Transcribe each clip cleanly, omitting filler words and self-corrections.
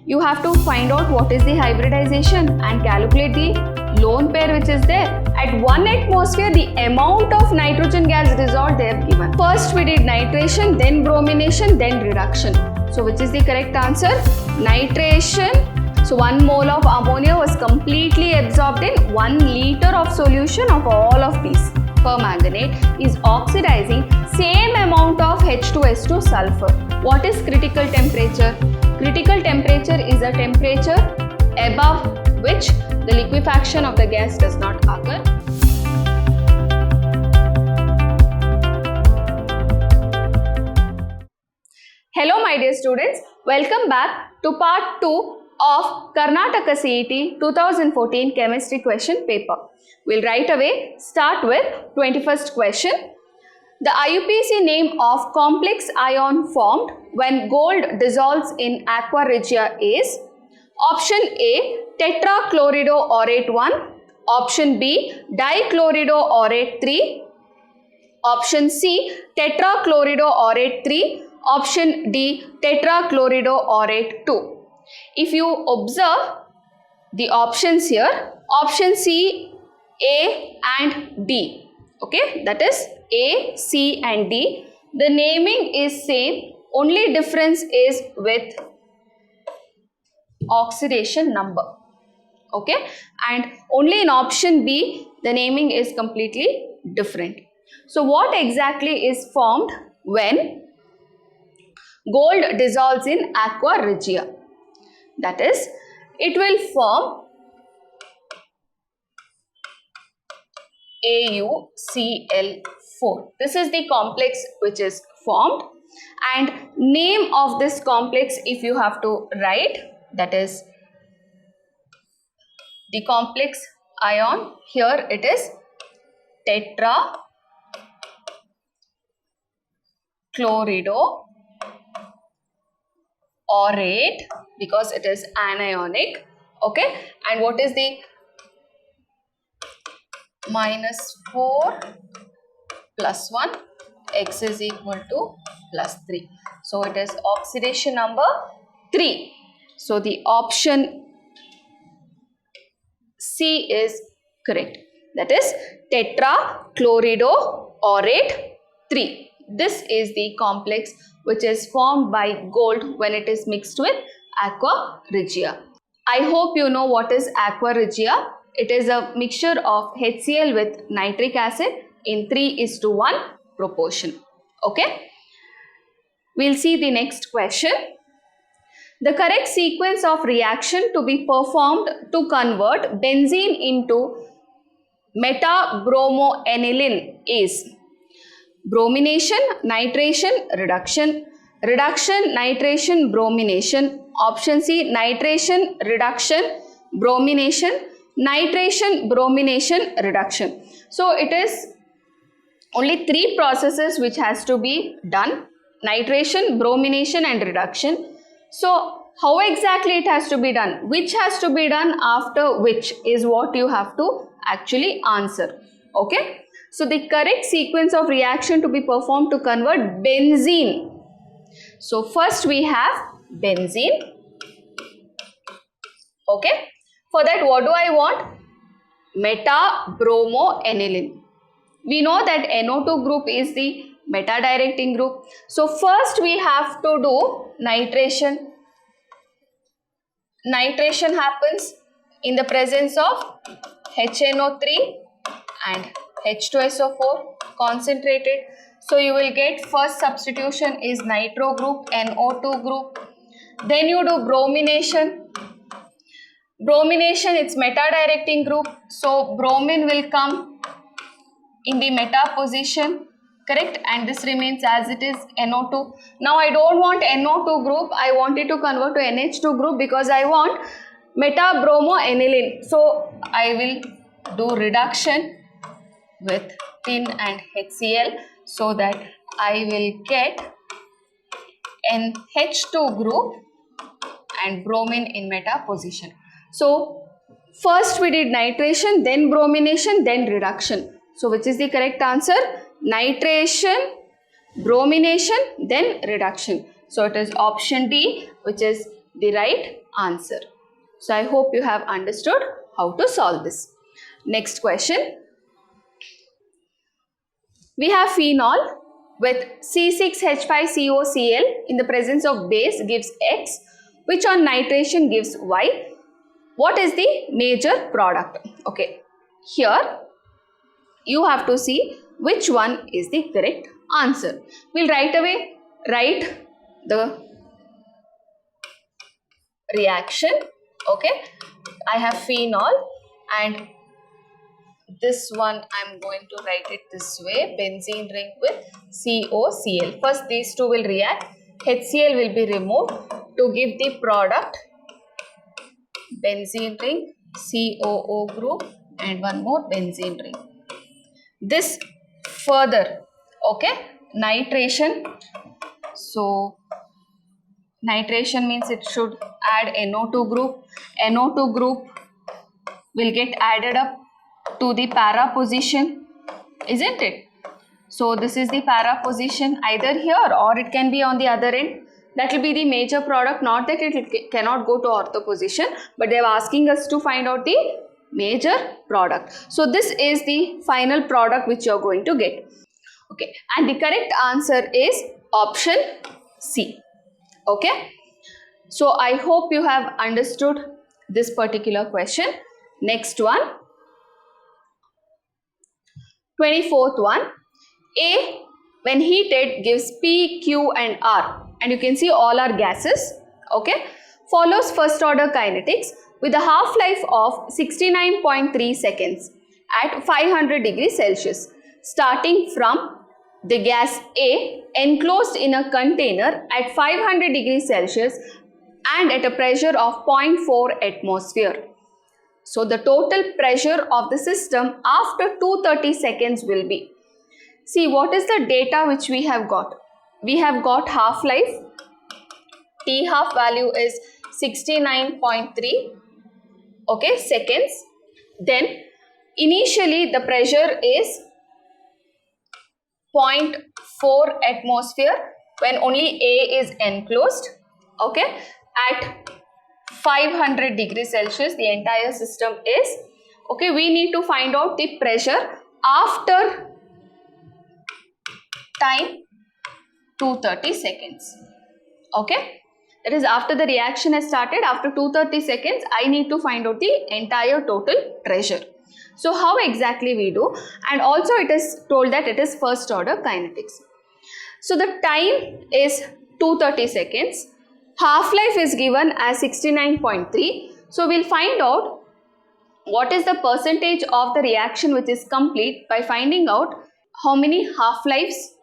You have to find out what is the hybridization and calculate the lone pair which is there. At 1 atmosphere, the amount of nitrogen gas dissolved they have given. First we did nitration, then bromination, then reduction. So which is the correct answer? Nitration. So 1 mole of ammonia was completely absorbed in 1 liter of solution of all of these. Permanganate is oxidizing same amount of H2S2 sulfur. What is critical temperature? Critical temperature is a temperature above which the liquefaction of the gas does not occur. Hello my dear students, welcome back to part 2 of Karnataka CET 2014 chemistry question paper. We'll right away start with 21st question. The IUPAC name of complex ion formed when gold dissolves in aqua regia is option A tetrachloridoorate 1, option B dichloridoorate 3, option C tetrachloridoorate 3, option D tetrachloridoorate 2. If you observe the options here, option C, A and D, okay, that is A, C and D. The naming is same, only difference is with oxidation number, okay, and only in option B the naming is completely different. So what exactly is formed when gold dissolves in aqua regia? That is, it will form AuCl4. This is the complex which is formed, and name of this complex if you have to write, that is the complex ion, here it is tetrachloridoorate because it is anionic, okay, and what is the -4 plus 1, x is equal to +3. So it is oxidation number 3. So the option C is correct. That is tetrachloridoorate 3. This is the complex which is formed by gold when it is mixed with aqua regia. I hope you know what is aqua regia. It is a mixture of HCl with nitric acid in 3:1 proportion. Okay. We'll see the next question. The correct sequence of reaction to be performed to convert benzene into metabromoaniline is bromination, nitration, reduction, reduction, nitration, bromination, option C nitration, reduction, bromination, nitration, bromination, reduction. So it is only 3 processes which has to be done: nitration, bromination and reduction. So how exactly it has to be done? Which has to be done after which is what you have to actually answer. Okay. So the correct sequence of reaction to be performed to convert benzene. So first we have benzene. Okay. For that, what do I want? Metabromoaniline. We know that NO2 group is the meta-directing group. So first we have to do nitration. Nitration happens in the presence of HNO3 and H2SO4 concentrated. So you will get first substitution is nitro group, NO2 group. Then you do bromination. Bromination, it's meta-directing group. So bromine will come in the meta position, correct, and this remains as it is NO2. Now I don't want NO2 group, I want it to convert to NH2 group because I want metabromoaniline. So I will do reduction with tin and HCl so that I will get NH2 group and bromine in meta position. So first we did nitration, then bromination, then reduction. So which is the correct answer? Nitration, bromination, then reduction. So it is option D, which is the right answer. So I hope you have understood how to solve this. Next question. We have phenol with C6H5COCl in the presence of base gives X, which on nitration gives Y. What is the major product? Okay, here you have to see which one is the correct answer. We'll right away write the reaction. Okay, I have phenol and this one I'm going to write it this way, benzene ring with COCl. First these two will react, HCl will be removed to give the product benzene ring, COO group and one more benzene ring. This further, okay, nitration. So nitration means it should add NO2 group. NO2 group will get added up to the para position, isn't it? So this is the para position either here or it can be on the other end. That will be the major product, not that it cannot go to ortho position, but they are asking us to find out the major product. So this is the final product which you are going to get. Okay, and the correct answer is option C. Okay, so I hope you have understood this particular question. Next one, 24th one. A when heated gives P, Q and R, and you can see all are gases. Okay, follows first order kinetics with a half-life of 69.3 seconds at 500 degrees Celsius, starting from the gas A enclosed in a container at 500 degrees Celsius and at a pressure of 0.4 atmosphere. So the total pressure of the system after 230 seconds will be. See, what is the data which we have got? We have got half-life. T half value is 69.3 seconds. Then initially the pressure is 0.4 atmosphere when only A is enclosed. Okay, at 500 degrees Celsius the entire system is. Okay, we need to find out the pressure after time 230 seconds. Okay, that is after the reaction has started, after 230 seconds I need to find out the entire total pressure. So how exactly we do, and also it is told that it is first order kinetics. So the time is 230 seconds, half-life is given as 69.3. So we'll find out what is the percentage of the reaction which is complete by finding out how many half-lives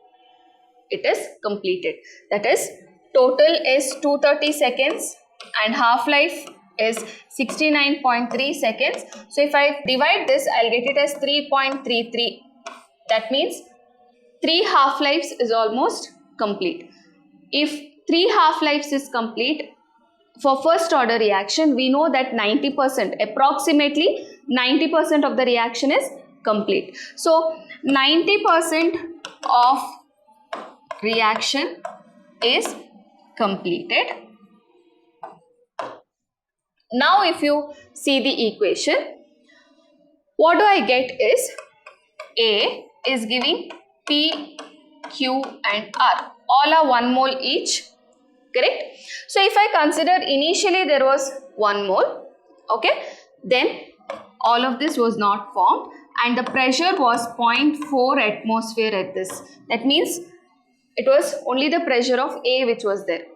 it is completed. That is, total is 230 seconds and half-life is 69.3 seconds. So if I divide this, I'll get it as 3.33. That means 3 half-lives is almost complete. If 3 half-lives is complete for first order reaction, we know that 90%, approximately 90% of the reaction is complete. So 90% of reaction is completed. Now if you see the equation, what do I get is A is giving P, Q and R. All are 1 mole each, correct? So if I consider initially there was 1 mole, okay, then all of this was not formed and the pressure was 0.4 atmosphere at this. That means it was only the pressure of A which was there.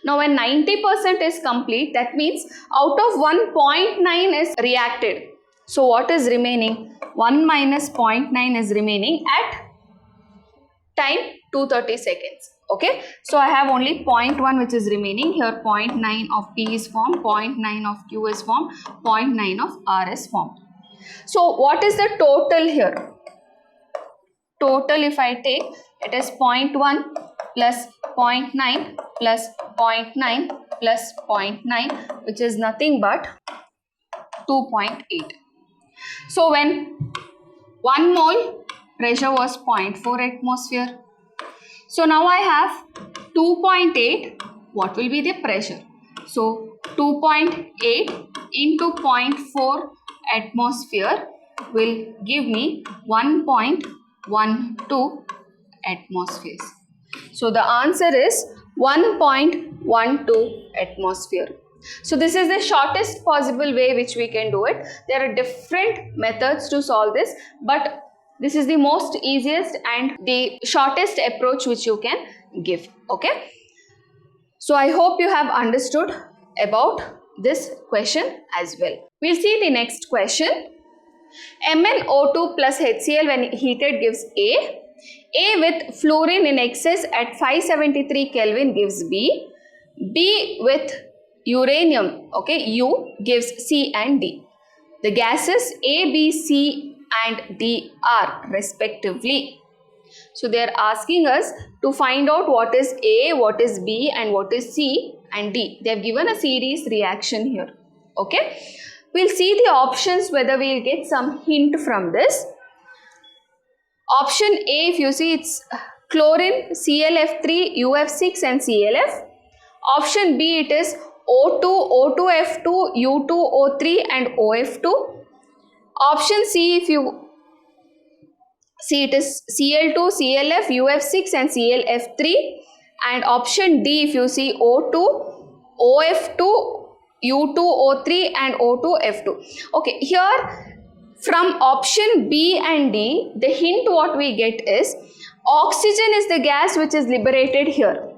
Now when 90% is complete, that means out of 1.9 is reacted. So what is remaining? 1 minus 0.9 is remaining at time 230 seconds. Okay, so I have only 0.1 which is remaining here. 0.9 of P is formed, 0.9 of Q is formed, 0.9 of R is formed. So what is the total here? Total, if I take, it is 0.1 plus 0.9 plus 0.9 plus 0.9, which is nothing but 2.8. So when 1 mole pressure was 0.4 atmosphere. So now I have 2.8. What will be the pressure? So 2.8 into 0.4 atmosphere will give me 1.12 atmospheres. So the answer is 1.12 atmosphere. So this is the shortest possible way which we can do it. There are different methods to solve this, but this is the most easiest and the shortest approach which you can give. Okay. So I hope you have understood about this question as well. We'll see the next question. MnO2 plus HCl when heated gives A. A with fluorine in excess at 573 Kelvin gives B. B with uranium, okay, U gives C and D. The gases A, B, C and D are respectively. So they are asking us to find out what is A, what is B and what is C and D. They have given a series reaction here. Okay. We'll see the options whether we'll get some hint from this. Option A, if you see, it's chlorine, ClF3, UF6 and ClF. Option B, it is O2, O2F2, U2O3 and OF2. Option C, if you see, it is Cl2, ClF, UF6 and ClF3. And option D, if you see, O2, OF2, U2O3 and O2F2. Okay, here from option B and D, the hint what we get is oxygen is the gas which is liberated here.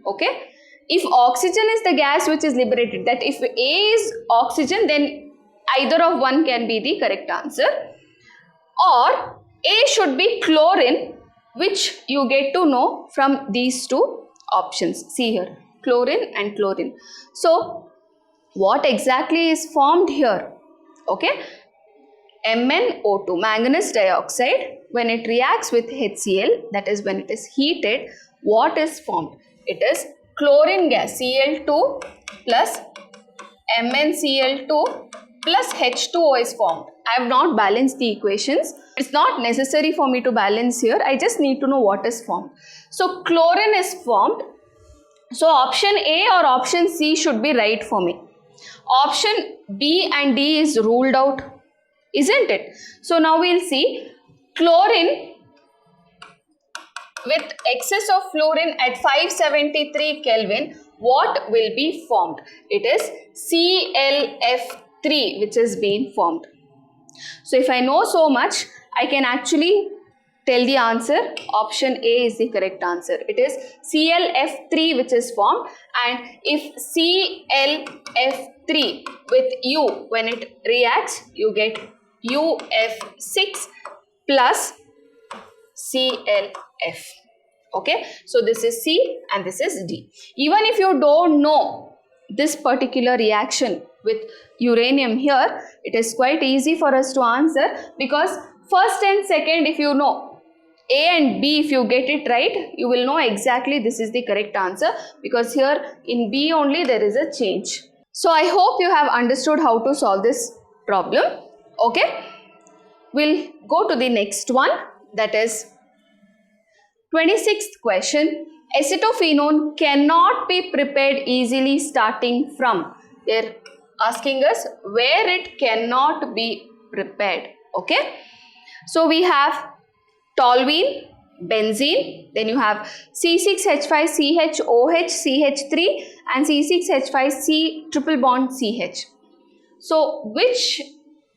Okay. If oxygen is the gas which is liberated, that if A is oxygen, then either of one can be the correct answer. Or A should be chlorine, which you get to know from these two options. See here, chlorine and chlorine. So what exactly is formed here? Okay. MnO2, manganese dioxide, when it reacts with HCl, that is when it is heated, what is formed? It is chlorine gas, Cl2 plus MnCl2 plus H2O is formed. I have not balanced the equations. It's not necessary for me to balance here. I just need to know what is formed. So chlorine is formed. So option A or option C should be right for me. Option B and D is ruled out, isn't it? So now we'll see chlorine with excess of fluorine at 573 Kelvin, what will be formed? It is ClF3 which is being formed. So if I know so much, I can actually tell the answer. Option A is the correct answer. It is ClF3 which is formed, and if ClF3 with U, when it reacts, you get UF6 plus ClF. Okay, so this is C and this is D. Even if you don't know this particular reaction with uranium here, it is quite easy for us to answer, because first and second, if you know A and B, if you get it right, you will know exactly this is the correct answer, because here in B only there is a change. So I hope you have understood how to solve this problem. Okay, we'll go to the next one, that is 26th question. Acetophenone cannot be prepared easily starting from. They're asking us where it cannot be prepared. Okay, so we have toluene, benzene, then you have C6H5CHOH, CH3 and C6H5C triple bond CH. So which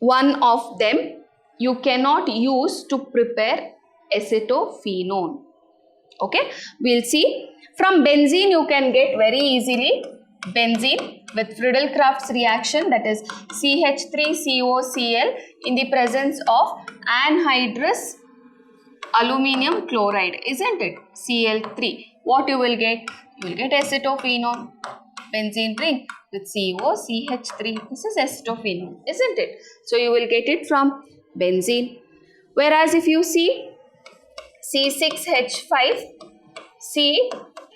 one of them you cannot use to prepare acetophenone? Okay, we'll see. From benzene you can get very easily benzene with Friedel-Crafts reaction, that is CH3COCl in the presence of anhydrous aluminium chloride, isn't it? Cl3. What you will get? You will get acetophenone. Benzene ring with CO, CH3. This is acetophenone, isn't it? So you will get it from benzene. Whereas if you see C6H5,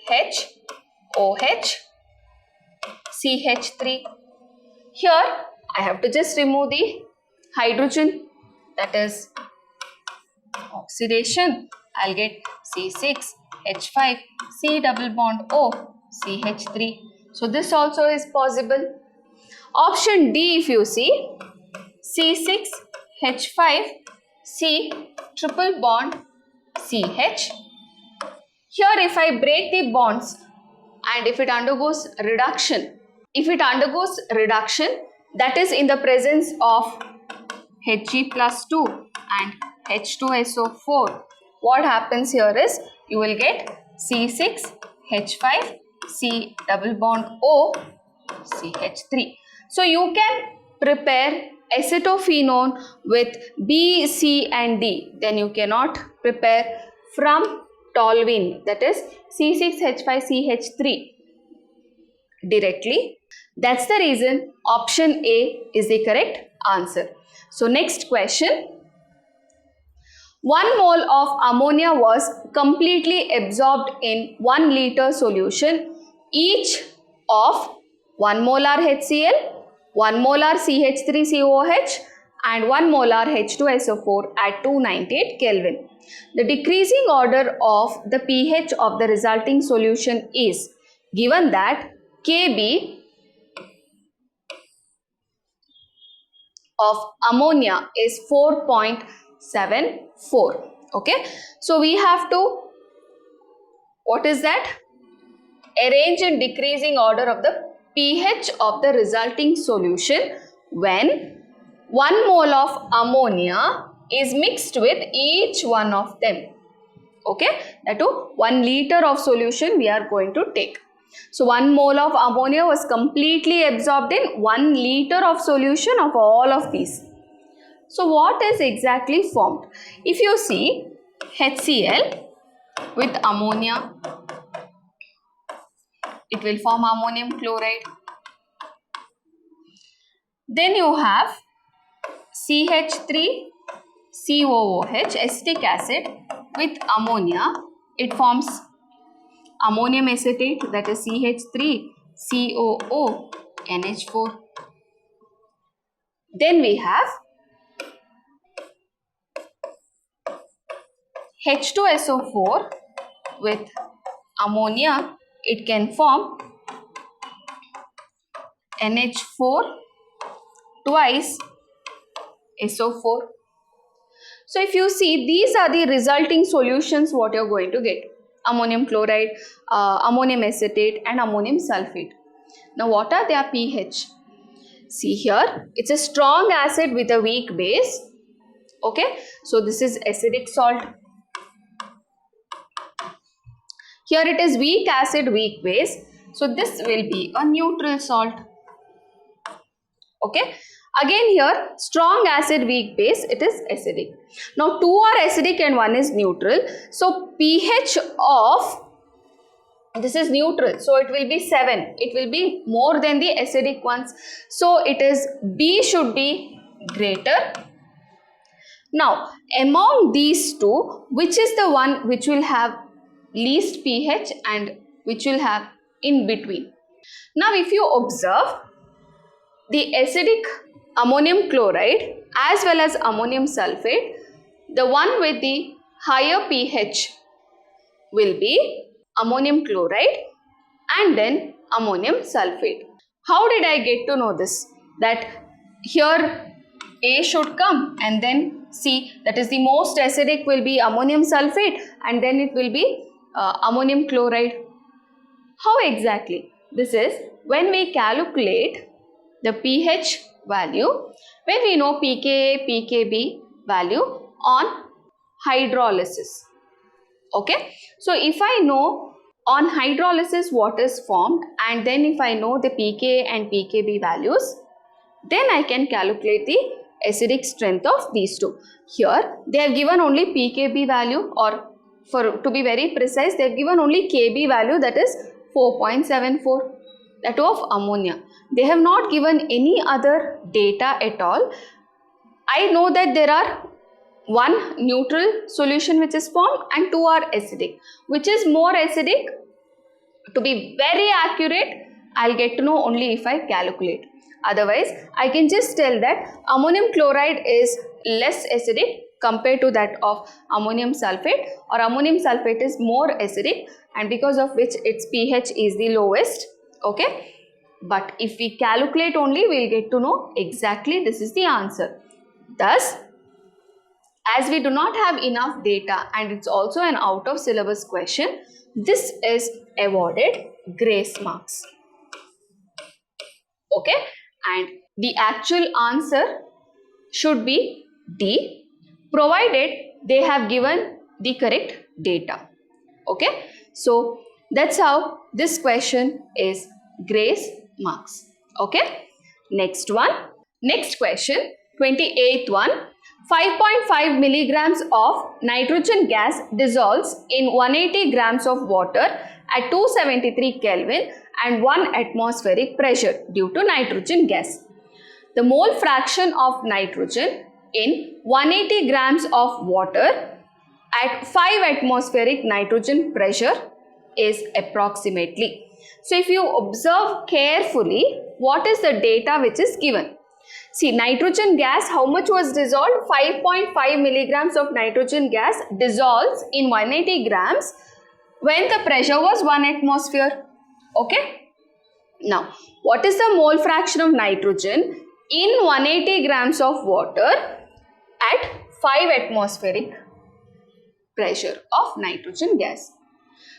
CHOH, CH3. Here I have to just remove the hydrogen, that is oxidation. I'll get C6H5, C double bond O, CH3. So this also is possible. Option D, if you see, C6H5C triple bond CH. Here if I break the bonds and if it undergoes reduction, that is in the presence of Hg plus 2 and H2SO4, what happens here is you will get C6H5C double bond O CH3. So you can prepare acetophenone with B, C and D. Then you cannot prepare from toluene, that is C6H5CH3 directly. That's the reason option A is the correct answer. So next question. 1 mole of ammonia was completely absorbed in 1 liter solution, each of 1 molar HCl, 1 molar CH3COOH and 1 molar H2SO4 at 298 Kelvin. The decreasing order of the pH of the resulting solution is given that Kb of ammonia is 4.74. Okay, so we have to, what is that? Arrange in decreasing order of the pH of the resulting solution when 1 mole of ammonia is mixed with each one of them. Okay, that too 1 liter of solution we are going to take. So 1 mole of ammonia was completely absorbed in 1 liter of solution of all of these. So what is exactly formed? If you see HCl with ammonia, it will form ammonium chloride. Then you have CH3COOH, acetic acid with ammonia. It forms ammonium acetate, that is CH3COO NH4. Then we have H2SO4 with ammonia. It can form NH4 twice SO4. So if you see, these are the resulting solutions what you are going to get. Ammonium chloride, ammonium acetate and ammonium sulfate. Now what are their pH? See here, it's a strong acid with a weak base. Okay, so this is acidic salt. Here it is weak acid, weak base. So this will be a neutral salt. Okay. Again here, strong acid, weak base, it is acidic. Now 2 are acidic and 1 is neutral. So pH of, this is neutral, so it will be 7. It will be more than the acidic ones. So it is B should be greater. Now among these two, which is the one which will have least pH and which will have in between? Now if you observe, the acidic ammonium chloride as well as ammonium sulfate, the one with the higher pH will be ammonium chloride and then ammonium sulfate. How did I get to know this? That here A should come and then C, that is the most acidic will be ammonium sulfate and then it will be ammonium chloride. How exactly? This is when we calculate the pH value, when we know pKa, pKb value on hydrolysis. Okay, so if I know on hydrolysis what is formed and then if I know the pKa and pKb values, then I can calculate the acidic strength of these two. Here they have given only pKb value, or to be very precise, they have given only Kb value, that is 4.74, that of ammonia. They have not given any other data at all. I know that there are 1 neutral solution which is formed and 2 are acidic. Which is more acidic? To be very accurate, I'll get to know only if I calculate. Otherwise, I can just tell that ammonium chloride is less acidic compared to that of ammonium sulfate, or ammonium sulfate is more acidic and because of which its pH is the lowest. Okay, but if we calculate only, we'll get to know exactly this is the answer. Thus, as we do not have enough data and it's also an out of syllabus question, this is awarded grace marks. Okay, and the actual answer should be D, provided they have given the correct data. Okay, so that's how this question is grace marks. Okay, next one. Next question, 28th one. 5.5 milligrams of nitrogen gas dissolves in 180 grams of water at 273 Kelvin and 1 atmospheric pressure due to nitrogen gas. The mole fraction of nitrogen in 180 grams of water at 5 atmospheric nitrogen pressure is approximately. So if you observe carefully, what is the data which is given? See, nitrogen gas, how much was dissolved? 5.5 milligrams of nitrogen gas dissolves in 180 grams when the pressure was 1 atmosphere. Okay. Now, what is the mole fraction of nitrogen in 180 grams of water at 5 atmospheric pressure of nitrogen gas?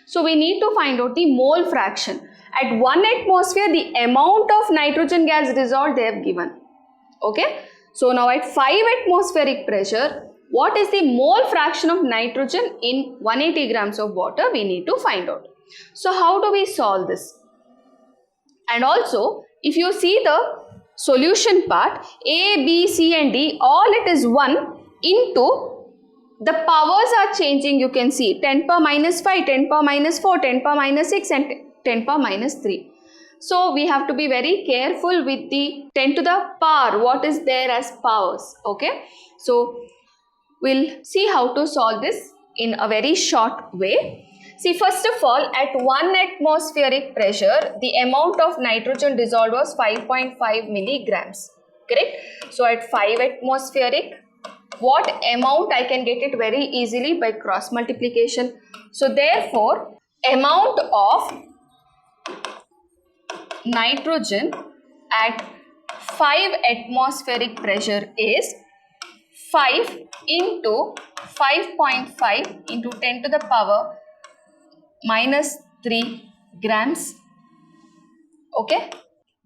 So, we need to find out the mole fraction. At 1 atmosphere, the amount of nitrogen gas dissolved they have given. Okay, so now at 5 atmospheric pressure, what is the mole fraction of nitrogen in 180 grams of water? We need to find out. So how do we solve this? And also, if you see the solution part, A, B, C and D, all it is 1 into the powers are changing. You can see 10 power minus 5, 10 power minus 4, 10 power minus 6 and 10 power minus 3. So we have to be very careful with the 10 to the power, what is there as powers. Okay, so we'll see how to solve this in a very short way. See, first of all, at 1 atmospheric pressure, the amount of nitrogen dissolved was 5.5 milligrams. Correct? So at 5 atmospheric, what amount I can get it very easily by cross multiplication. So therefore, amount of nitrogen at 5 atmospheric pressure is 5 into 5.5 into 10 to the power minus 3 grams, okay,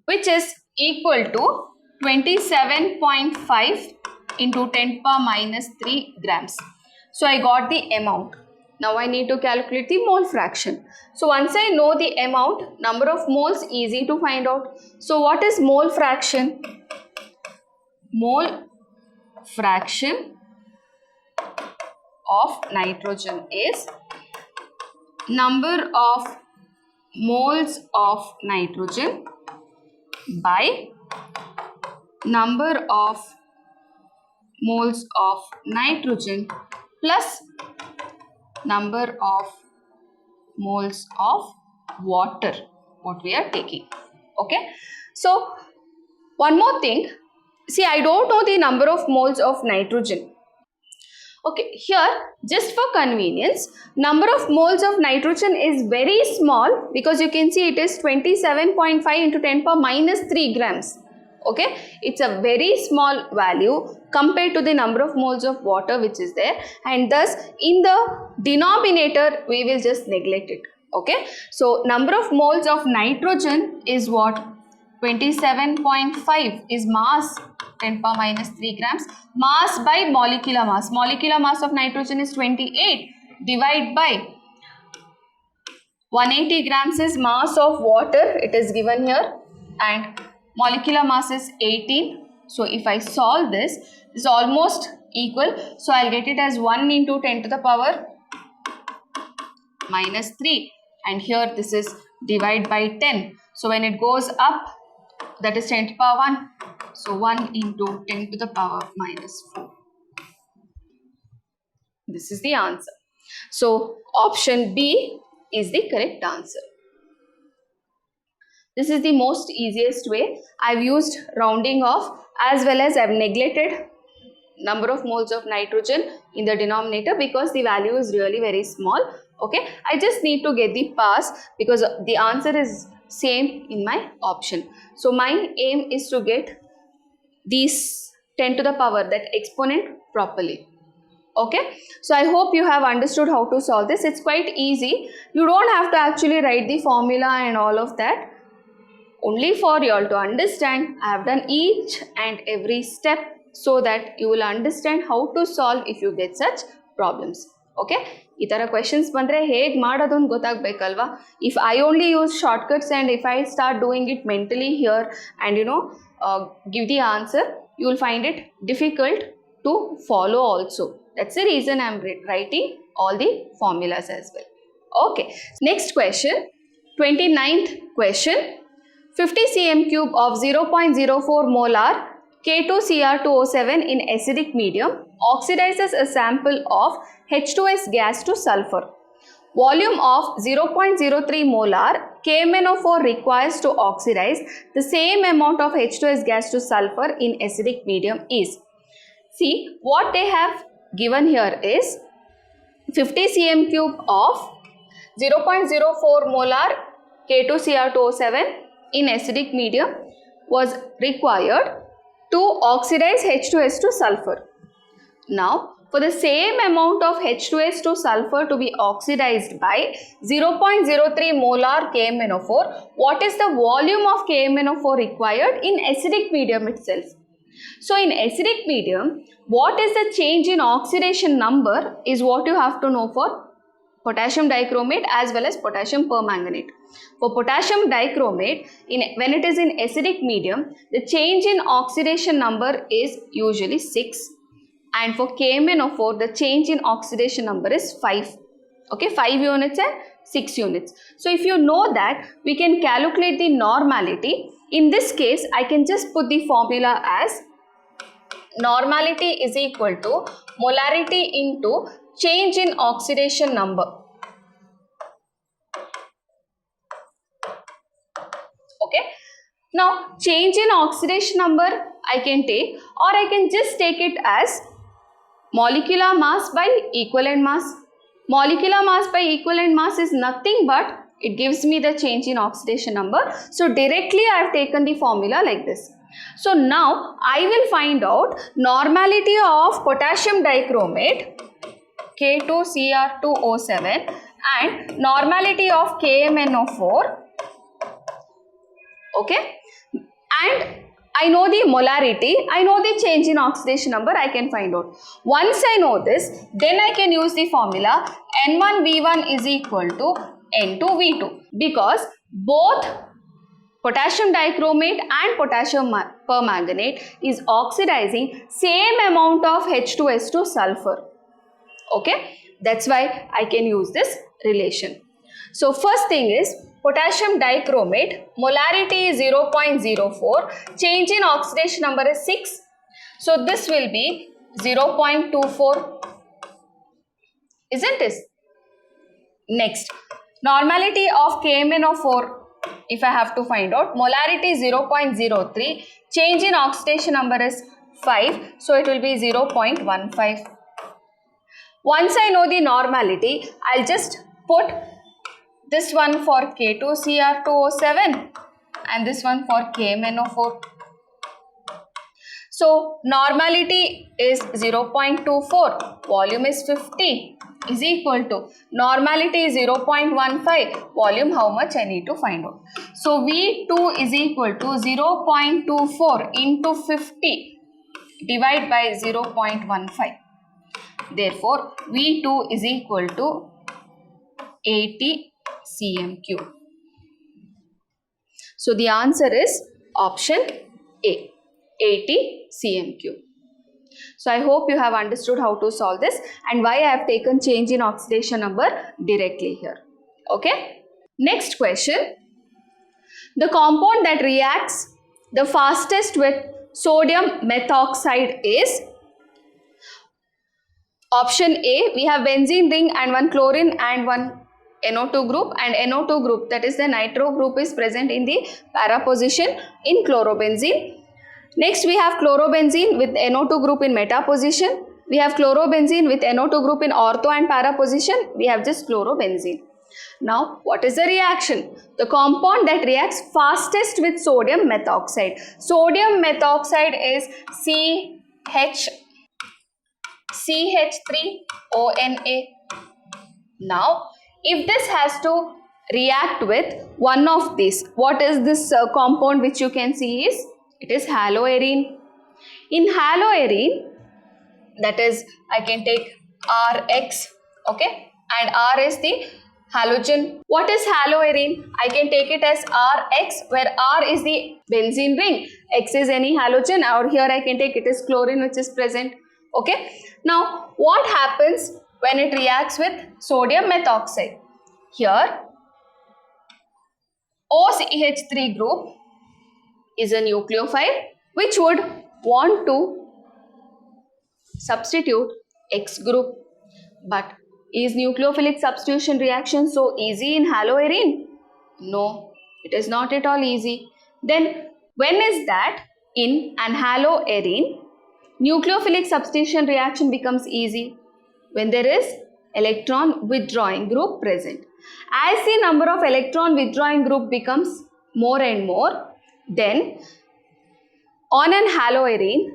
which is equal to 27.5 into 10 power minus 3 grams. So I got the amount. Now I need to calculate the mole fraction. So once I know the amount, number of moles, easy to find out. So what is mole fraction? Mole fraction of nitrogen is number of moles of nitrogen by number of moles of nitrogen plus number of moles of water what we are taking. Okay, so one more thing, see, I don't know the number of moles of nitrogen. Okay, here just for convenience, number of moles of nitrogen is very small because you can see it is 27.5 into 10 power minus 3 grams. Okay, it's a very small value compared to the number of moles of water which is there, and thus in the denominator we will just neglect it. Okay, so number of moles of nitrogen is what? 27.5 is mass, 10 power minus 3 grams, mass by molecular mass. Molecular mass of nitrogen is 28, divide by 180 grams is mass of water, it is given here, and molecular mass is 18. So if I solve this, it's almost equal. So I'll get it as 1 into 10 to the power minus 3, and here this is divide by 10. So when it goes up, that is 10 to the power 1. So 1 into 10 to the power minus 4. This is the answer. So option B is the correct answer. This is the most easiest way. I've used rounding off as well as I've neglected number of moles of nitrogen in the denominator because the value is really very small. Okay, I just need to get the pass because the answer is same in my option. So my aim is to get these 10 to the power, that exponent, properly. Okay, so I hope you have understood how to solve this. It's quite easy. You don't have to actually write the formula and all of that. Only for you all to understand, I have done each and every step so that you will understand how to solve if you get such problems. Okay, ಈ ಥರ questions ಬಂದರೆ ಹೇಗೆ ಮಾಡೋದು ಅಂತ ಗೊತ್ತಾಗಬೇಕಲ್ವಾ. If I only use shortcuts and if I start doing it mentally here and give the answer, you will find it difficult to follow also. That's the reason I am writing all the formulas as well. Okay, next question, 29th question. 50 cm cube of 0.04 molar K2Cr2O7 in acidic medium oxidizes a sample of H2S gas to sulfur. Volume of 0.03 molar KMnO4 requires to oxidize the same amount of H2S gas to sulfur in acidic medium is. See, what they have given here is 50 cm cube of 0.04 molar K2Cr2O7 in acidic medium was required to oxidize H2S to sulfur. Now, for the same amount of H2S to sulfur to be oxidized by 0.03 molar KMnO4, what is the volume of KMnO4 required in acidic medium itself? So, in acidic medium, what is the change in oxidation number is what you have to know for potassium dichromate as well as potassium permanganate. For potassium dichromate, when it is in acidic medium, the change in oxidation number is usually 6. And for KMnO4, the change in oxidation number is 5. Okay, 5 units and 6 units. So if you know that, we can calculate the normality. In this case, I can just put the formula as normality is equal to molarity into change in oxidation number. Okay. Now, change in oxidation number I can take, or I can just take it as molecular mass by equivalent mass. Molecular mass by equivalent mass is nothing but it gives me the change in oxidation number. So directly I have taken the formula like this. So now I will find out normality of potassium dichromate K2Cr2O7 and normality of KMnO4. Okay, and I know the molarity, I know the change in oxidation number, I can find out. Once I know this, then I can use the formula N1V1 is equal to N2V2, because both potassium dichromate and potassium permanganate is oxidizing same amount of H2S to sulfur. Okay, that's why I can use this relation. So first thing is potassium dichromate, molarity is 0.04, change in oxidation number is 6. So this will be 0.24, isn't it? Next, normality of KMnO4, if I have to find out, molarity is 0.03, change in oxidation number is 5, so it will be 0.15. Once I know the normality, I'll just put this one for K2Cr2O7 and this one for KMnO4. So normality is 0.24, volume is 50 is equal to normality is 0.15, volume how much I need to find out. So V2 is equal to 0.24 into 50 divided by 0.15. Therefore V2 is equal to 80 cm cube. So the answer is option A, 80 cm cube. So I hope you have understood how to solve this and why I have taken change in oxidation number directly here. Okay. Next question. The compound that reacts the fastest with sodium methoxide is option A. We have benzene ring and one chlorine and one NO2 group, and NO2 group, that is the nitro group, is present in the para position in chlorobenzene. Next we have chlorobenzene with NO2 group in meta position. We have chlorobenzene with NO2 group in ortho and para position. We have just chlorobenzene. Now, what is the reaction? The compound that reacts fastest with sodium methoxide. Sodium methoxide is CH3ONA. Now, if this has to react with one of these, what is this compound which you can see is? It is haloarine. In haloarine, that is, I can take RX, okay, and R is the halogen. What is haloarine? I can take it as RX, where R is the benzene ring, X is any halogen, or here I can take it as chlorine which is present. Okay. Now, what happens when it reacts with sodium methoxide? Here, OCH3 group is a nucleophile which would want to substitute X group. But is nucleophilic substitution reaction so easy in haloarine? No, it is not at all easy. Then when is that in an haloarine nucleophilic substitution reaction becomes easy? When there is electron withdrawing group present. As the number of electron withdrawing group becomes more and more, then on an haloarine,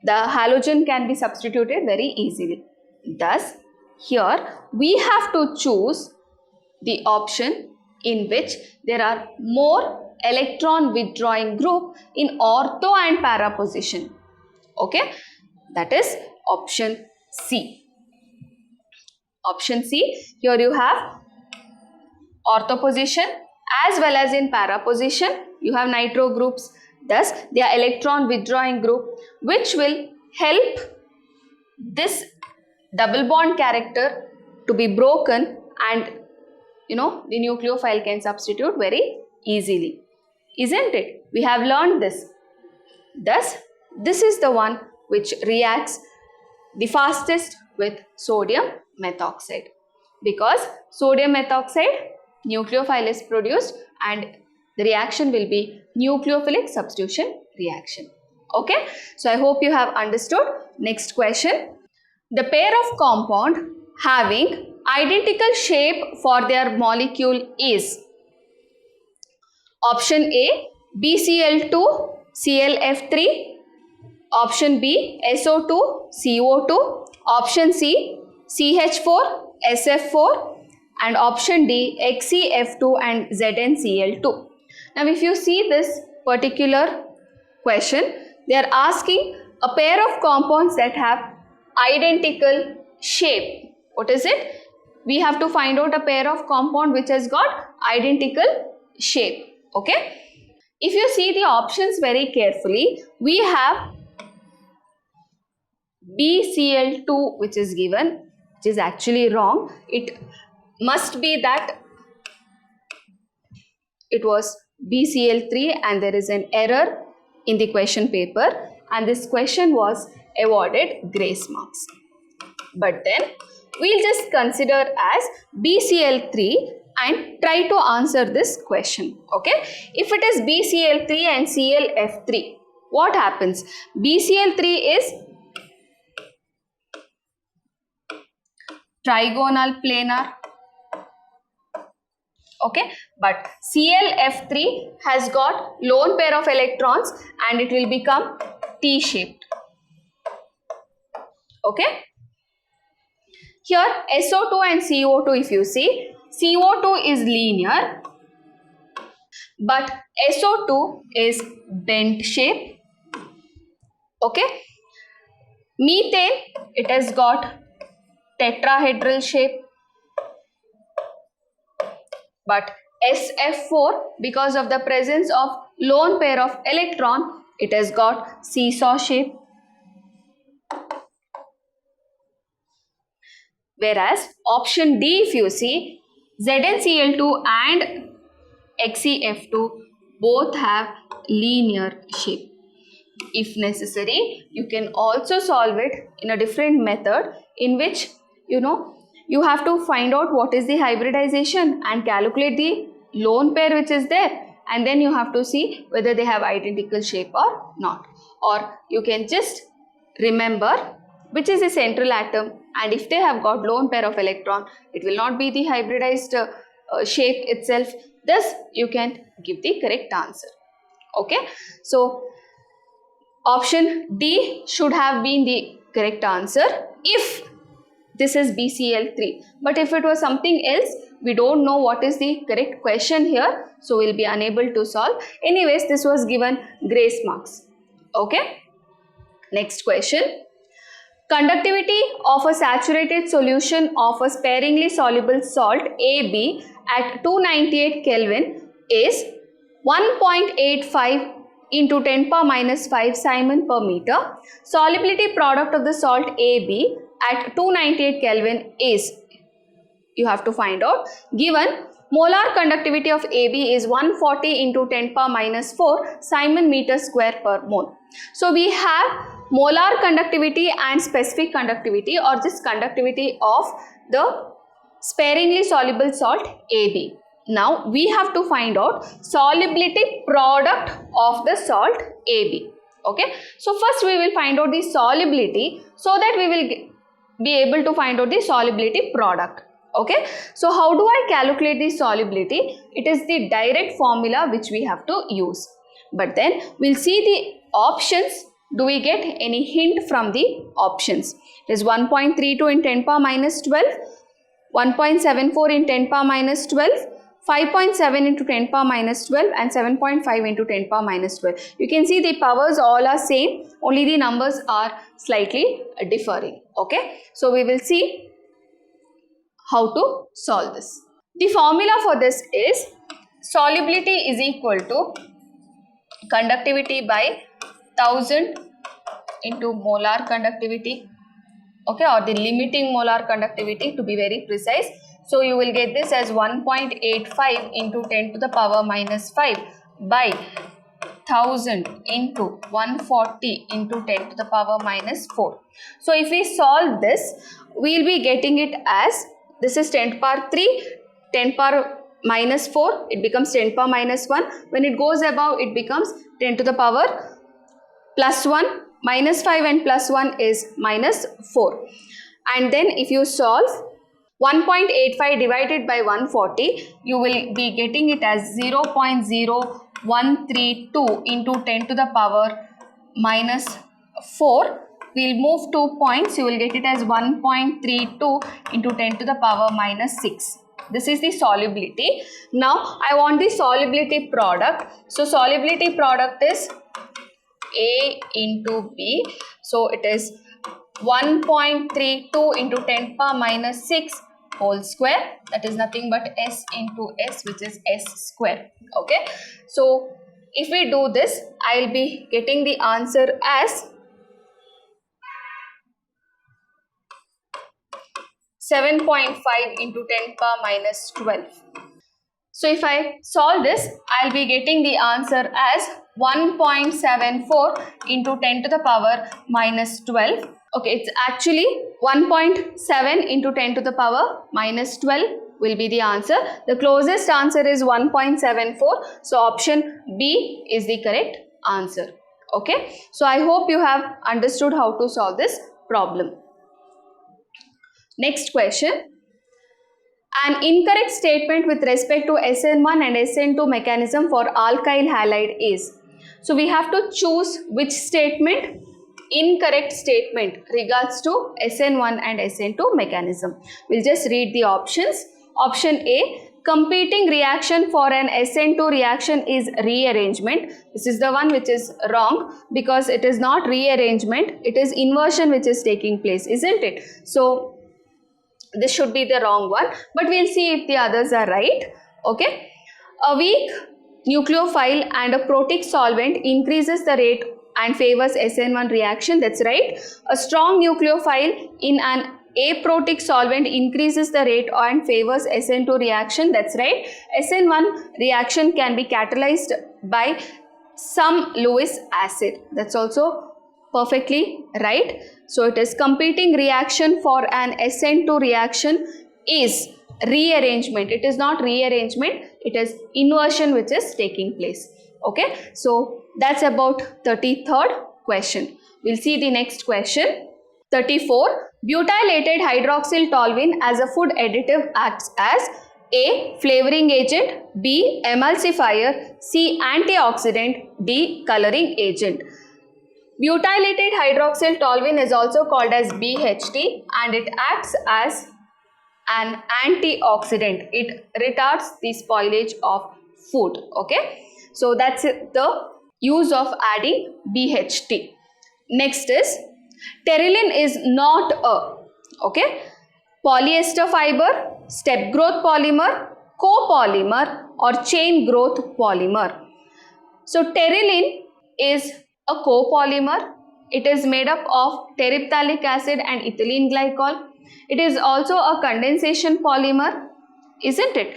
the halogen can be substituted very easily. Thus, here we have to choose the option in which there are more electron withdrawing group in ortho and para position. Okay, that is option C. Option C, here you have ortho position as well as in para position you have nitro groups. Thus, they are electron withdrawing group which will help this double bond character to be broken, and the nucleophile can substitute very easily. Isn't it? We have learned this. Thus, this is the one which reacts the fastest with sodium methoxide, because sodium methoxide nucleophile is produced and the reaction will be nucleophilic substitution reaction. Okay, so I hope you have understood. Next question. The pair of compound having identical shape for their molecule is option A, BCl2 ClF3, option B, SO2 CO2, option C, CH4 SF4, and option D, XeF2 and ZnCl2. Now, if you see this particular question, they are asking a pair of compounds that have identical shape. What is it? We have to find out a pair of compound which has got identical shape. Okay. If you see the options very carefully, we have BCl2 which is given, which is actually wrong. It must be that it was BCl3 and there is an error in the question paper, and this question was awarded grace marks. But then we'll just consider as BCl3 and try to answer this question. Okay, if it is BCl3 and ClF3, what happens? BCl3 is trigonal planar. Okay, but ClF3 has got lone pair of electrons and it will become T-shaped. Okay, here SO2 and CO2, if you see, CO2 is linear but SO2 is bent shape. Okay, methane, it has got tetrahedral shape, but SF4, because of the presence of lone pair of electron, it has got seesaw shape. Whereas option D, if you see, ZnCl2 and XeF2 both have linear shape. If necessary, you can also solve it in a different method in which you have to find out what is the hybridization and calculate the lone pair which is there, and then you have to see whether they have identical shape or not. Or you can just remember which is the central atom, and if they have got lone pair of electron, it will not be the hybridized shape itself. Thus, you can give the correct answer. Okay, so option D should have been the correct answer if this is BCl3. But if it was something else, we don't know what is the correct question here, so we'll be unable to solve. Anyways, this was given grace marks. Okay. Next question. Conductivity of a saturated solution of a sparingly soluble salt AB at 298 Kelvin is 1.85 into 10 power minus 5 Simon per meter. Solubility product of the salt AB at 298 Kelvin is, you have to find out, given molar conductivity of AB is 140 into 10 power minus 4 Simon meter square per mole. So we have molar conductivity and specific conductivity, or just conductivity of the sparingly soluble salt AB. Now we have to find out solubility product of the salt AB. Okay, so first we will find out the solubility so that we will be able to find out the solubility product. Okay, so how do I calculate the solubility? It is the direct formula which we have to use. But then we'll see the options. Do we get any hint from the options? It is 1.32 in 10 power minus 12, 1.74 in 10 power minus 12, 5.7 into 10 power minus 12 and 7.5 into 10 power minus 12. You can see the powers all are same, only the numbers are slightly differing. Okay, so we will see how to solve this. The formula for this is solubility is equal to conductivity by 1000 into molar conductivity, okay, or the limiting molar conductivity to be very precise. So you will get this as 1.85 into 10 to the power minus 5 by 1000 into 140 into 10 to the power minus 4. So if we solve this, we will be getting it as, this is 10 power 3, 10 power minus 4, it becomes 10 power minus 1. When it goes above, it becomes 10 to the power plus 1, minus 5 and plus 1 is minus 4. And then if you solve 1.85 divided by 140, you will be getting it as 0.0132 into 10 to the power minus 4. We will move 2 points, you will get it as 1.32 into 10 to the power minus 6. This is the solubility. Now I want the solubility product. So solubility product is A into B. So it is 1.32 into 10 power minus 6 whole square, that is nothing but S into S, which is S square. Okay, so if we do this, I will be getting the answer as 7.5 into 10 power minus 12. So if I solve this, I will be getting the answer as 1.74 into 10 to the power minus 12. Okay, it's actually 1.7 into 10 to the power minus 12 will be the answer. The closest answer is 1.74. So option B is the correct answer. Okay, so I hope you have understood how to solve this problem. Next question. An incorrect statement with respect to SN1 and SN2 mechanism for alkyl halide is. So we have to choose which statement. Incorrect statement regards to SN1 and SN2 mechanism. We'll just read the options. Option A, competing reaction for an SN2 reaction is rearrangement. This is the one which is wrong because it is not rearrangement, it is inversion which is taking place, isn't it? So this should be the wrong one, but we'll see if the others are right. Okay, a weak nucleophile and a protic solvent increases the rate and favors SN1 reaction. That's right. A strong nucleophile in an aprotic solvent increases the rate and favors SN2 reaction. That's right. SN1 reaction can be catalyzed by some Lewis acid. That's also perfectly right. So it is competing reaction for an SN2 reaction is rearrangement. It is not rearrangement, it is inversion which is taking place. Okay, so that's about 33rd question. We'll see the next question. 34. Butylated hydroxyl toluene as a food additive acts as A. Flavoring agent, B. Emulsifier, C. Antioxidant, D. Coloring agent. Butylated hydroxyl toluene is also called as BHT and it acts as an antioxidant. It retards the spoilage of food. Okay, so that's the use of adding BHT. Next is pterilene is not a polyester fiber, step growth polymer, copolymer or chain growth polymer. So pterilene is a copolymer. It is made up of terephthalic acid and ethylene glycol. It is also a condensation polymer, isn't it?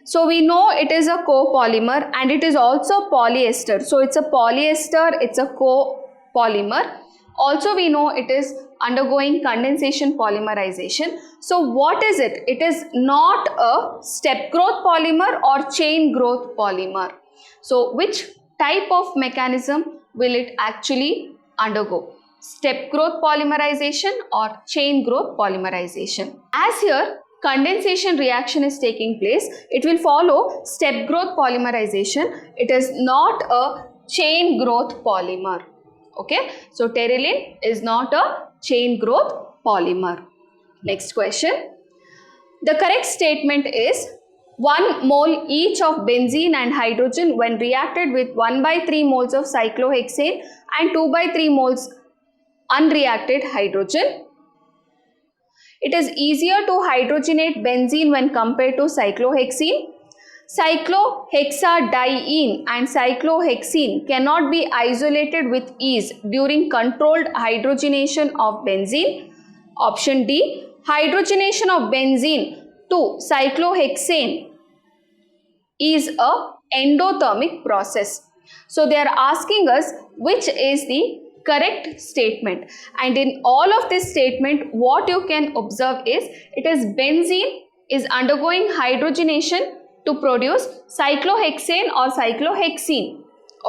So we know it is a copolymer and it is also polyester. So it's a polyester, it's a copolymer. Also we know it is undergoing condensation polymerization. So what is it? It is not a step growth polymer or chain growth polymer. So which type of mechanism will it actually undergo? Step growth polymerization or chain growth polymerization? As here condensation reaction is taking place, it will follow step growth polymerization. It is not a chain growth polymer. Okay, so pterilene is not a chain growth polymer. Next question. The correct statement is 1 mole each of benzene and hydrogen when reacted with 1/3 moles of cyclohexane and 2/3 moles unreacted hydrogen. It is easier to hydrogenate benzene when compared to cyclohexene. Cyclohexadiene and cyclohexene cannot be isolated with ease during controlled hydrogenation of benzene. Option D. Hydrogenation of benzene to cyclohexane is a endothermic process. So they are asking us which is the correct statement, and in all of this statement what you can observe is it is benzene is undergoing hydrogenation to produce cyclohexane or cyclohexene.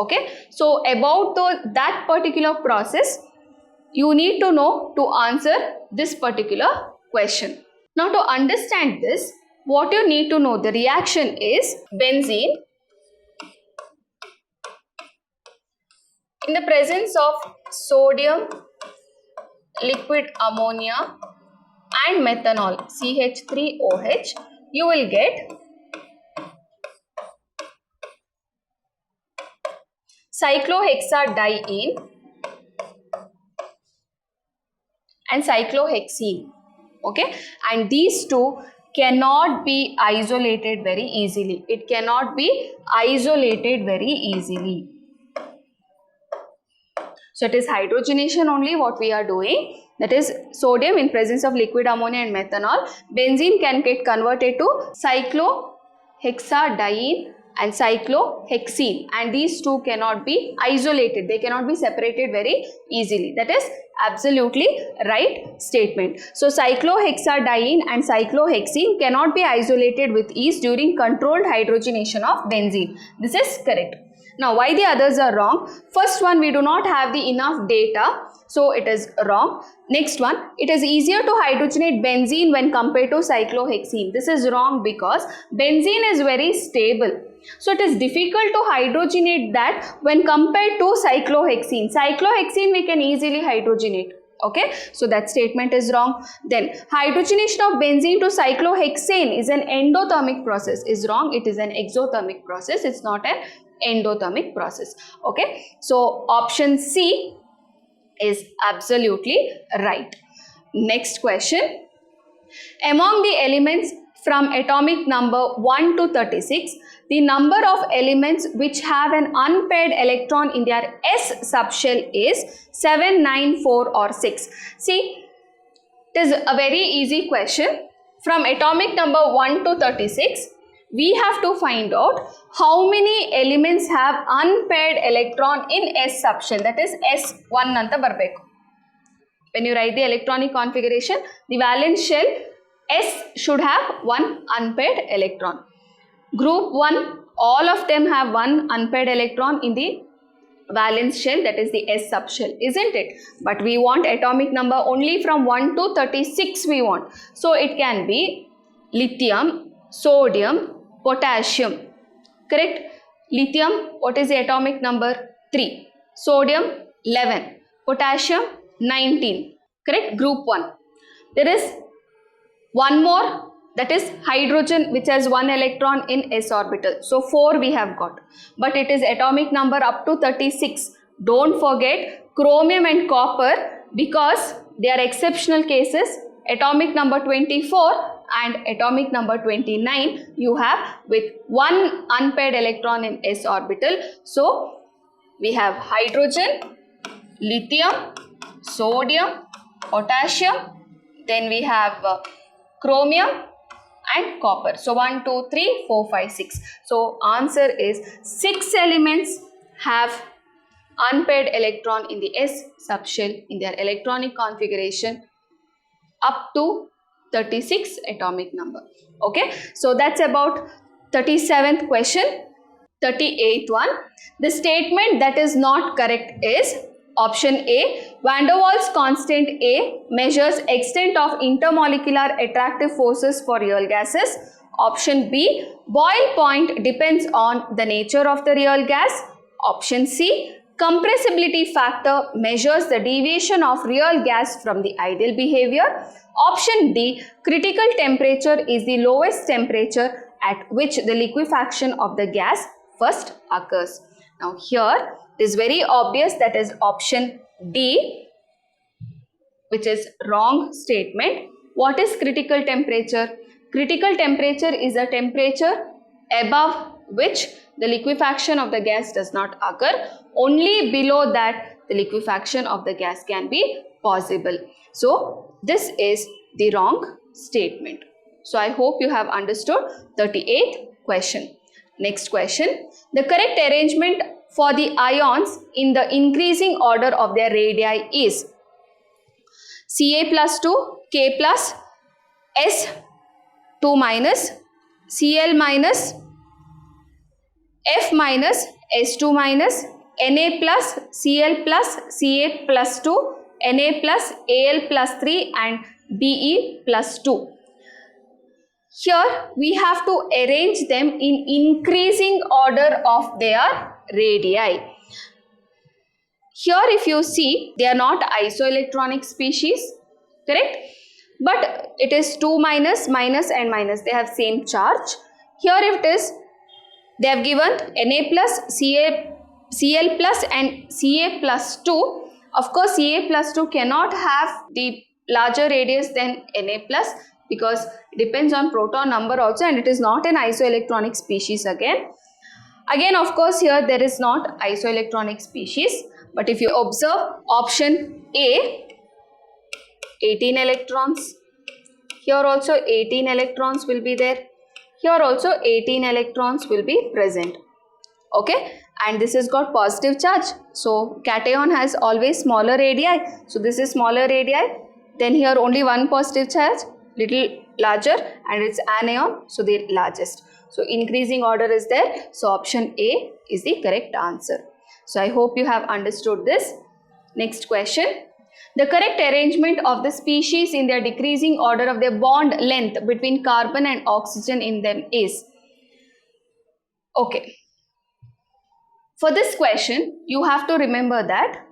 Okay, so about that particular process you need to know to answer this particular question. Now to understand this, what you need to know, the reaction is benzene in the presence of sodium, liquid ammonia and methanol CH3OH, you will get cyclohexadiene and cyclohexene. Okay, and these two cannot be isolated very easily. It cannot be isolated very easily. So it is hydrogenation only what we are doing, that is sodium in presence of liquid ammonia and methanol. Benzene can get converted to cyclohexadiene and cyclohexene, and these two cannot be isolated. They cannot be separated very easily. That is absolutely right statement. So cyclohexadiene and cyclohexene cannot be isolated with ease during controlled hydrogenation of benzene. This is correct. Now why the others are wrong? First one, we do not have the enough data, so it is wrong. Next one, it is easier to hydrogenate benzene when compared to cyclohexene. This is wrong because benzene is very stable. So it is difficult to hydrogenate that when compared to cyclohexene. Cyclohexene we can easily hydrogenate. Okay, so that statement is wrong. Then hydrogenation of benzene to cyclohexane is an endothermic process. Is wrong. It is an exothermic process. It's not an endothermic process. Okay, so option C is absolutely right. Next question. Among the elements from atomic number 1 to 36, the number of elements which have an unpaired electron in their s subshell is 7, 9, 4 or 6. See, it is a very easy question. From atomic number 1 to 36, we have to find out how many elements have unpaired electron in s subshell, that is S1 anta barbeku. When you write the electronic configuration, the valence shell S should have one unpaired electron. Group 1, all of them have one unpaired electron in the valence shell, that is the S subshell, isn't it? But we want atomic number only from 1 to 36 we want. So it can be lithium, sodium, potassium. Correct? Lithium, what is the atomic number? 3. Sodium, 11. Potassium, 19. Correct? Group 1. There is one more, that is hydrogen, which has 1 electron in s orbital. So 4 we have got. But it is atomic number up to 36. Don't forget chromium and copper, because they are exceptional cases. Atomic number 24 and atomic number 29 you have with 1 unpaired electron in s orbital. So we have hydrogen, lithium, sodium, potassium, then we have chromium and copper. So 1, 2, 3, 4, 5, 6. So answer is 6 elements have unpaired electron in the s subshell in their electronic configuration up to 36 atomic number. Okay, so that's about 37th question. 38th one. The statement that is not correct is option A. Van der Waals constant A measures extent of intermolecular attractive forces for real gases. Option B. Boil point depends on the nature of the real gas. Option C. Compressibility factor measures the deviation of real gas from the ideal behavior. Option D. Critical temperature is the lowest temperature at which the liquefaction of the gas first occurs. Now here it is very obvious, that is option D, which is wrong statement. What is critical temperature? Critical temperature is a temperature above which the liquefaction of the gas does not occur. Only below that the liquefaction of the gas can be possible. So this is the wrong statement. So I hope you have understood 38th question. Next question. The correct arrangement for the ions in the increasing order of their radii is Ca plus 2, K plus, S 2 minus, Cl minus, F minus, S2 minus, Na plus, Cl plus, Ca plus 2, Na plus, Al plus 3 and Be plus 2. Here we have to arrange them in increasing order of their radii. Here if you see, they are not isoelectronic species, correct? But it is 2 minus, minus and minus, they have same charge. Here it is, they have given Na plus, Cl plus and Ca plus 2. Of course, Ca plus 2 cannot have the larger radius than Na plus, because it depends on proton number also, and it is not an isoelectronic species again. Again, of course, here there is not isoelectronic species, but if you observe option A, 18 electrons, here also 18 electrons will be there, here also 18 electrons will be present. Okay, and this has got positive charge, so cation has always smaller radii, so this is smaller radii, then here only one positive charge, little larger, and it's anion, so the largest. So increasing order is there, so option A is the correct answer. So I hope you have understood this. Next question. The correct arrangement of the species in their decreasing order of their bond length between carbon and oxygen in them is, okay. For this question, you have to remember that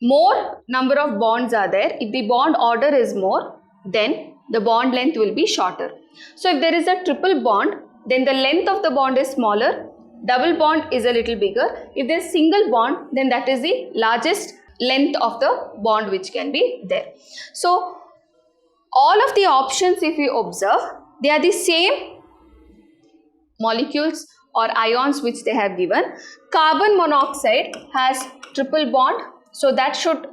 more number of bonds are there. If the bond order is more, then the bond length will be shorter. So if there is a triple bond, then the length of the bond is smaller, double bond is a little bigger. If there is single bond, then that is the largest length of the bond which can be there. So all of the options, if you observe, they are the same molecules or ions which they have given. Carbon monoxide has triple bond, so that should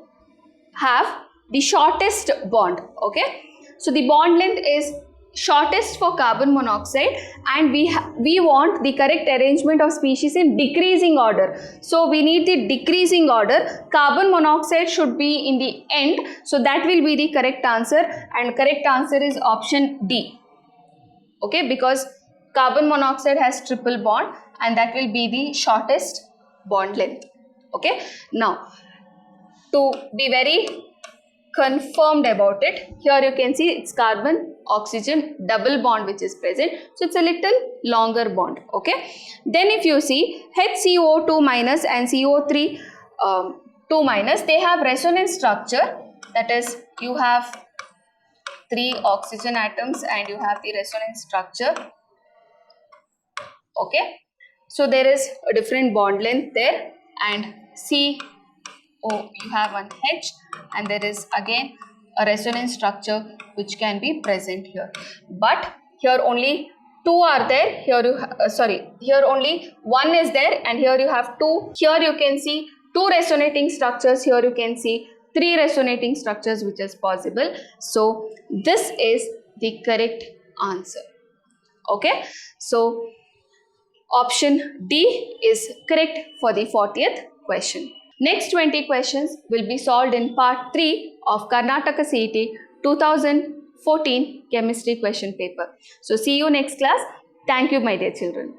have the shortest bond. Okay, so the bond length is shortest for carbon monoxide, and we want the correct arrangement of species in decreasing order. So we need the decreasing order. Carbon monoxide should be in the end, so that will be the correct answer, and correct answer is option D. Okay, because carbon monoxide has triple bond and that will be the shortest bond length. Okay, now to be very confirmed about it, here you can see it's carbon oxygen double bond which is present, so it's a little longer bond. Okay, then if you see HCO2 minus and CO3 2 minus, they have resonance structure, that is you have 3 oxygen atoms and you have the resonance structure. Okay, so there is a different bond length there, and CO you have one H, and there is again a resonance structure which can be present here, but here only 2 are there, here you here only 1 is there, and here you have 2. Here you can see 2 resonating structures, here you can see 3 resonating structures which is possible. So this is the correct answer. Okay, so option D is correct for the 40th question. Next 20 questions will be solved in part 3 of Karnataka CET 2014 chemistry question paper. So see you next class. Thank you, my dear children.